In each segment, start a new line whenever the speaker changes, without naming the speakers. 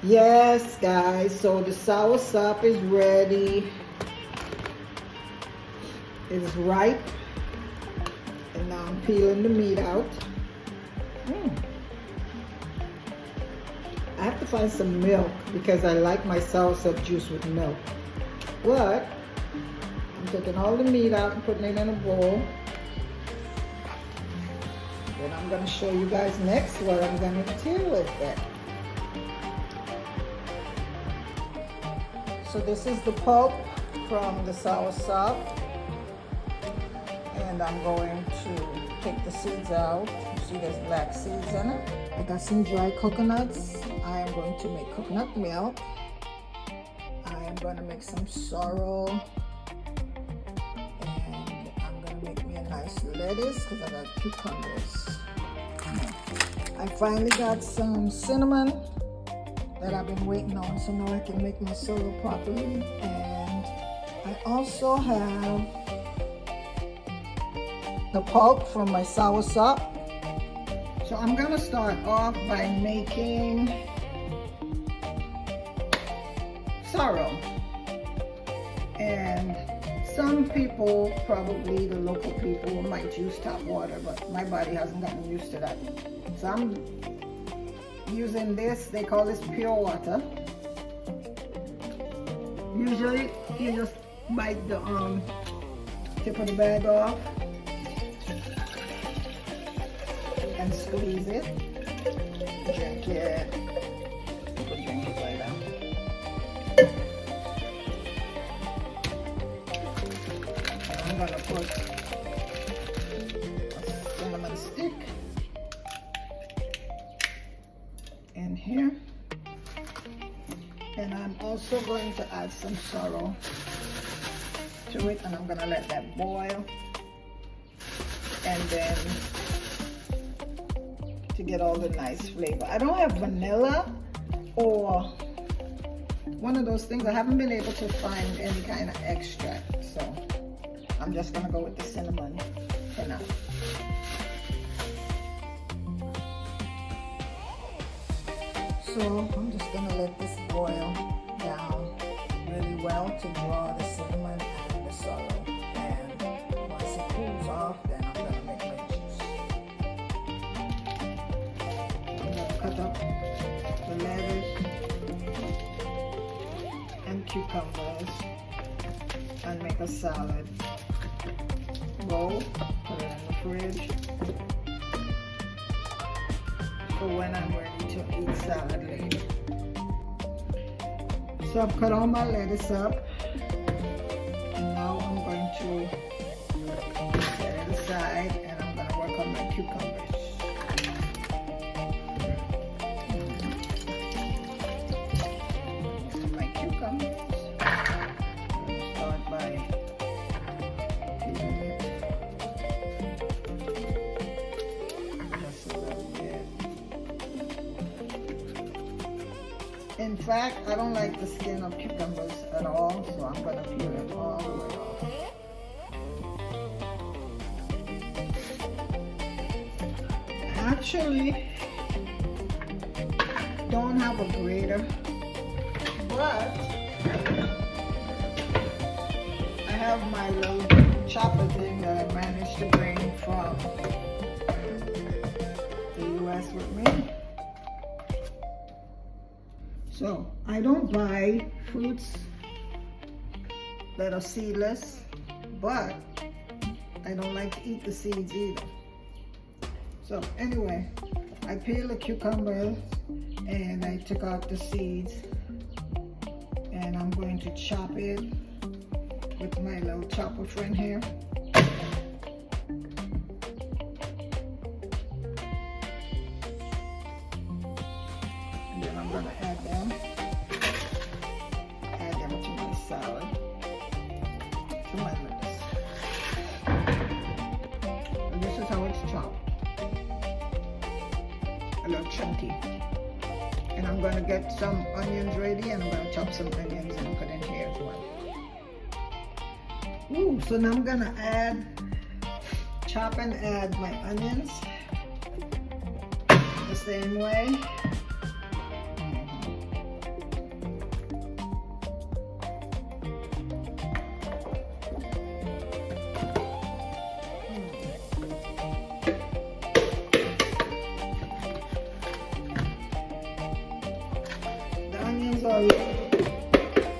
Yes, guys, so the soursop is ready. It's ripe. And now I'm peeling the meat out. I have to find some milk because I like my soursop juice with milk. But I'm taking all the meat out and putting it in a bowl. Then I'm going to show you guys next what I'm going to do with it. So this is the pulp from the soursop, and I'm going to take the seeds out. You see there's black seeds in it. I got some dry coconuts. I am going to make coconut milk. I am going to make some sorrel, and I'm going to make me a nice lettuce because I got cucumbers. I finally got some cinnamon that I've been waiting on, so now I can make my sorrel properly. And I also have the pulp from my soursop. So I'm gonna start off by making sorrel. And some people, probably the local people, might use tap water, but my body hasn't gotten used to that. So I'm using this, they call this pure water. Usually you just bite the tip of the bag off and squeeze it, drink it. People drink it like that. And I'm gonna put a cinnamon stick in here, and I'm also going to add some sorrel to it, and I'm gonna let that boil. And then to get all the nice flavor, I don't have vanilla or one of those things. I haven't been able to find any kind of extract, so I'm just gonna go with the cinnamon for now. So I'm just gonna let this boil down really well to draw the cinnamon and the sorrel. And once it cools off, then I'm gonna make my juice. I'm gonna cut up the lettuce and cucumbers and make a salad bowl. Put it in the fridge for when I'm ready to eat salad later. So I've cut all my lettuce up, and now I'm going to set it aside, and I'm going to work on my cucumbers. My cucumbers. I'm going to start by peeling it just a little bit. In fact, I don't like the skin of cucumbers at all, so I'm going to peel it all the way off. Actually, don't have a grater, but I have my little chopper thing that I managed to bring from the US with me. So I don't buy fruits that are seedless, but I don't like to eat the seeds either. So anyway, I peeled the cucumber and I took out the seeds, and I'm going to chop it with my little chopper friend here. And then I'm going to add them to my salad, to my lettuce. And this is how it's chopped. A little chunky. And I'm going to get some onions ready, and I'm going to chop some onions and put in here as well. Ooh, so now I'm going to chop and add my onions the same way. a little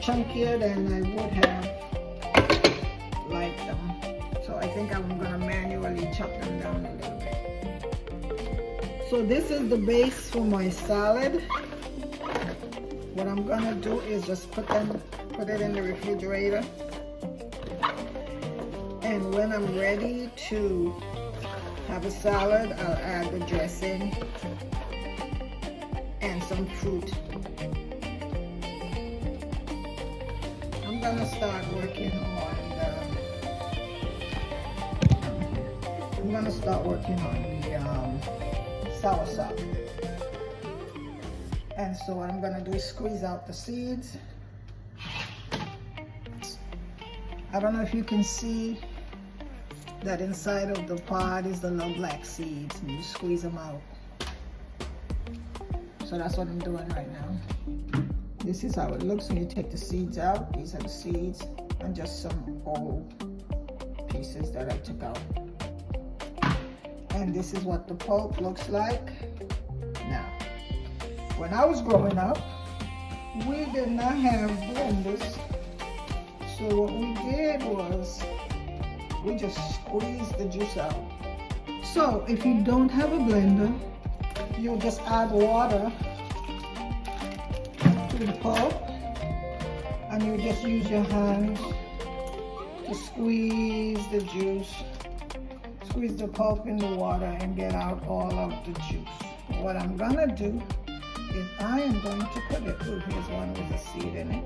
chunkier than I would have liked them. So I think I'm gonna manually chop them down a little bit. So this is the base for my salad. What I'm gonna do is just put it in the refrigerator. And when I'm ready to have a salad, I'll add the dressing and some fruit. I'm gonna start working on the soursop. And so what I'm gonna do is squeeze out the seeds. I don't know if you can see that inside of the pod is the little black seeds, and you squeeze them out. So that's what I'm doing right now. This is how it looks when you take the seeds out. These are the seeds and just some old pieces that I took out. And this is what the pulp looks like now. When I was growing up, we did not have blenders. So what we did was we just squeezed the juice out. So if you don't have a blender, you just add water to the pulp and you just use your hands to squeeze the juice, squeeze the pulp in the water and get out all of the juice. What I'm gonna do is I am going to put it, oh, here's one with a seed in it.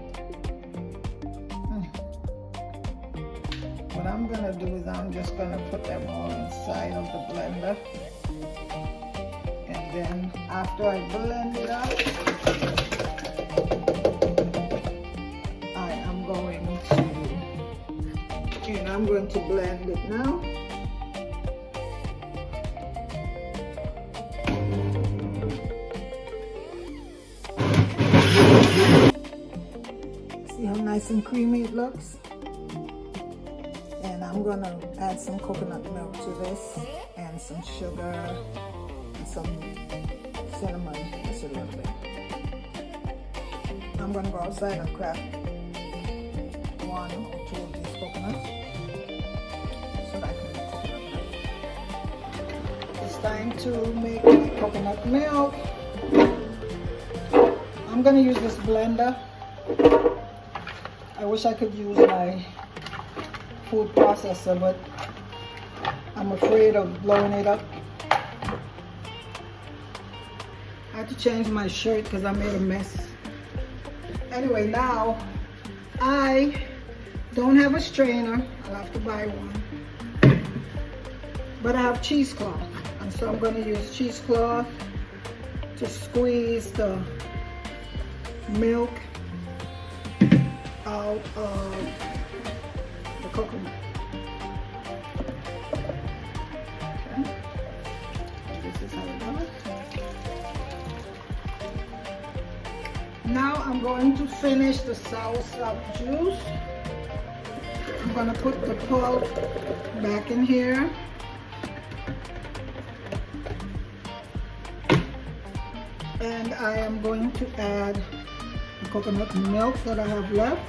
What I'm gonna do is I'm just gonna put them all inside of the blender. And then after I blend it out, I am going to blend it now. See how nice and creamy it looks? And I'm gonna add some coconut milk to this and some sugar and some cinnamon, just a little bit. I'm gonna go outside and crack 1 or 2 of these coconuts so that I can make coconut milk. It's time to make my coconut milk. I'm gonna use this blender. I wish I could use my food processor, but I'm afraid of blowing it up. I had to change my shirt because I made a mess. Anyway, now I don't have a strainer. I'll have to buy one. But I have cheesecloth, and so I'm going to use cheesecloth to squeeze the milk out of the coconut. Okay. This is how it goes. Now I'm going to finish the soursop juice. I'm going to put the pulp back in here. And I am going to add the coconut milk that I have left.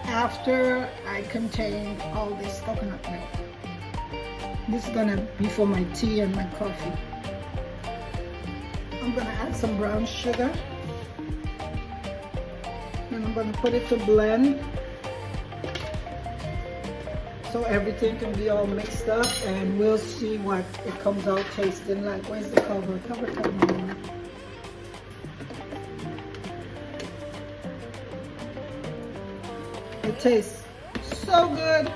After I contain all this coconut milk. This is gonna be for my tea and my coffee. I'm gonna add some brown sugar. And I'm gonna put it to blend. So everything can be all mixed up, and we'll see what it comes out tasting like. Where's the cover? Cover. It tastes so good.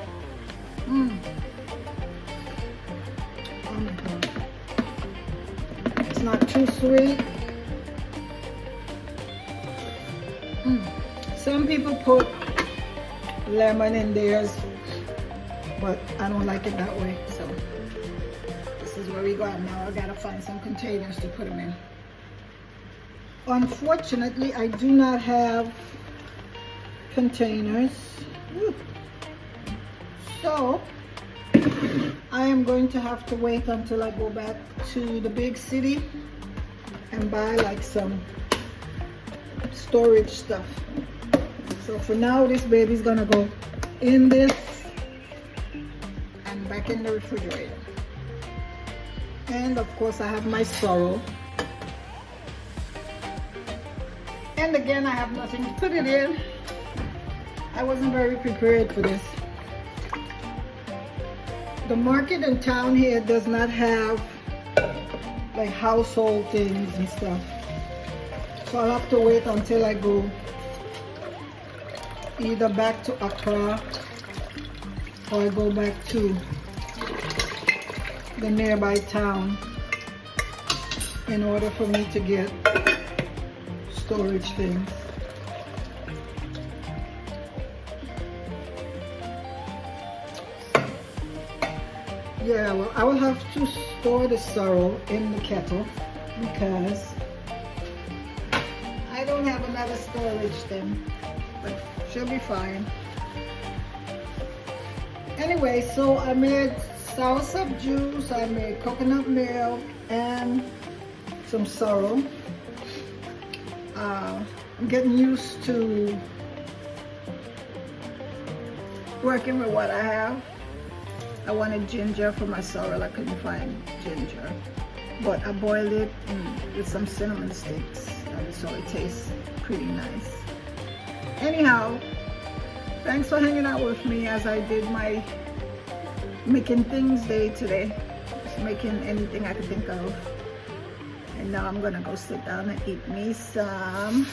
Oh my God. It's not too sweet. Some people put lemon in theirs, but I don't like it that way. So this is where we go. Now I gotta find some containers to put them in. Unfortunately, I do not have containers. So I am going to have to wait until I go back to the big city and buy like some storage stuff. So for now, this baby's gonna go in this and back in the refrigerator. And of course I have my sorrel. And again, I have nothing to put it in. I wasn't very prepared for this. The market in town here does not have like household things and stuff. So I'll have to wait until I go either back to Accra or I go back to the nearby town in order for me to get storage things. Yeah, well, I will have to store the sorrel in the kettle because I don't have another storage thing, but she'll be fine. Anyway, so I made soursop juice, I made coconut milk, and some sorrel. I'm getting used to working with what I have. I wanted ginger for my sorrel, I couldn't find ginger. But I boiled it with some cinnamon sticks, so it tastes pretty nice. Anyhow, thanks for hanging out with me as I did my making things day today. Just making anything I could think of. And now I'm gonna go sit down and eat me some